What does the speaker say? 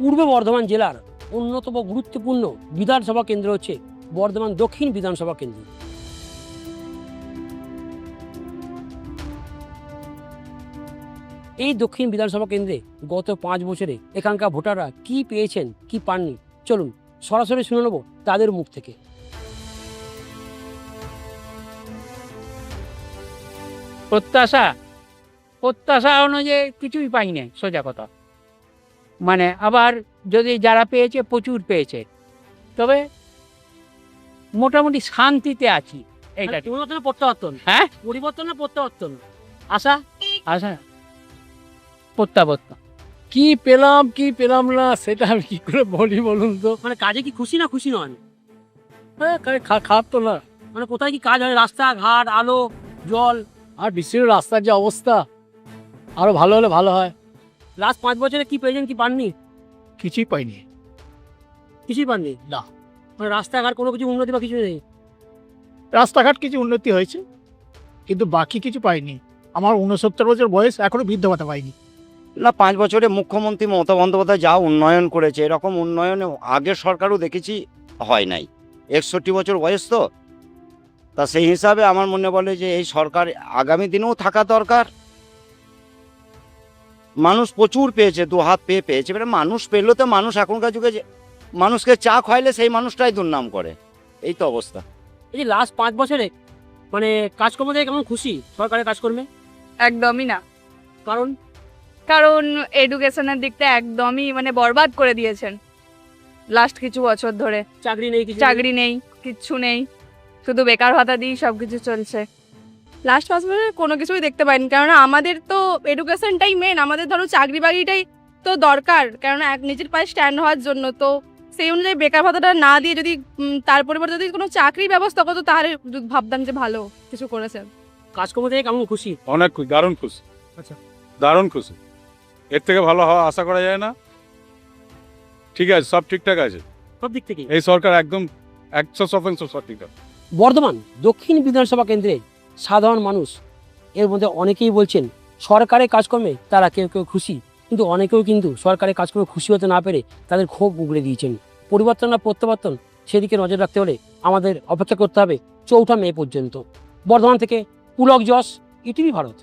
পূর্ব বর্ধমান জেলার অন্যতম গুরুত্বপূর্ণ বিধানসভা কেন্দ্র হচ্ছে বর্ধমান দক্ষিণ বিধানসভা কেন্দ্র। এই দক্ষিণ বিধানসভা কেন্দ্রে গত 5 বছরে এখানকার ভোটাররা কি পেয়েছেন কি পাননি, চলুন সরাসরি শুনে নেব তাদের মুখ থেকে। প্রত্যাশা অনুযায়ী কিছুই পাই না, সোজা কথা। মানে আবার যদি যারা পেয়েছে প্রচুর পেয়েছে, তবে মোটামুটি শান্তিতে আছি। এইটা পরিবর্তনের প্রত্যাবর্তন, হ্যাঁ, পরিবর্তনের প্রত্যাবর্তন, আশা আশা প্রত্যাবর্তন। কি পেলাম কি পেলাম না সেটা আমি কি করে বলি বলুন তো। মানে কাজে কি খুশি না খুশি নন? হ্যাঁ, খারাপ তো না। মানে কোথায় কি কাজ হয়, রাস্তাঘাট, আলো, জল? আর বিশ্বের রাস্তার যে অবস্থা, আরো ভালো হলে ভালো হয়। লাস্ট 5 বছরে কি পেয়েছেন কি পাননি? কিছুই পাইনি। কিছুই পাননি না। মানে রাস্তাঘাট কোনো কিছু উন্নতি বা কিছু নেই? রাস্তাঘাট কিছু উন্নতি হয়েছে, কিন্তু বাকি কিছু পাইনি। আমার 69 বছর বয়স, এখনো বৃদ্ধ ভাতা পাইনি। না, 5 বছরে মুখ্যমন্ত্রী মমতা বন্দ্যোপাধ্যায় যা উন্নয়ন করেছে, এরকম উন্নয়নে আগের সরকারও দেখেছি হয় নাই। 61 বছর বয়স তো, তা সেই হিসাবে আমার মনে বলে যে এই সরকার আগামী দিনেও থাকা দরকার। মানুষ প্রচুর পেয়েছে, 2 হাত পেয়েছে। এবারে মানুষ পেলেও তো মানুষ এখনকার যুগে যে মানুষকে চা খাওয়াইলে সেই মানুষটাই দুর্নাম করে, এই তো অবস্থা। এই যে লাস্ট 5 বছরে মানে কাজকর্ম থেকে কেমন খুশি সরকারের কাজকর্মে? একদমই না। কারণ কারণ এডুকেশনের দিকটা একদমই মানে বরবাদ করে দিয়েছেন লাস্ট কিছু বছর ধরে। চাকরি নেই, কিছু চাকরি নেই, কিচ্ছু নেই, শুধু বেকার ভাতা দিয়েই সব কিছু চলছে। লাস্ট 5 বছরে কোনো কিছুই দেখতে পাইনি, কেননা আমাদের তো এডুকেশনটাই মেন। আমাদের ধরো চাকরি বাকরিটাই তো দরকার, কেননা নিজের পায়ে স্ট্যান্ড হওয়ার জন্য। তো সেই অনুযায়ী বেকার ভাতাটা না দিয়ে যদি তার পরিবর্তে যদি কোনো চাকরির ব্যবস্থা করতো, তাহলে ভাবতাম যে ভালো কিছু করেছেন। কাজকর্ম থেকে কেমন খুশি? অনেক খুশি, দারুণ খুশি। আচ্ছা। দারুণ খুশি, এর থেকে ভালো হওয়া আশা করা যায় না। ঠিক আছে, সব ঠিকঠাক আছে। সব দিক থেকে এই সরকার একদম 100% সব ঠিকঠাক। বর্ধমান দক্ষিণ বিধানসভা কেন্দ্রে সাধারণ মানুষ এর মধ্যে অনেকেই বলছেন সরকারের কাজকর্মে তারা কেউ কেউ খুশি, কিন্তু অনেকেও কিন্তু সরকারের কাজকর্মে খুশি হতে না পেরে তাদের ক্ষোভ উগড়ে দিয়েছেন। পরিবর্তন না প্রত্যাবর্তন, সেদিকে নজর রাখতে হলে আমাদের অপেক্ষা করতে হবে 4 মে পর্যন্ত। বর্ধমান থেকে পুলক যশ, ইটিভি ভারত।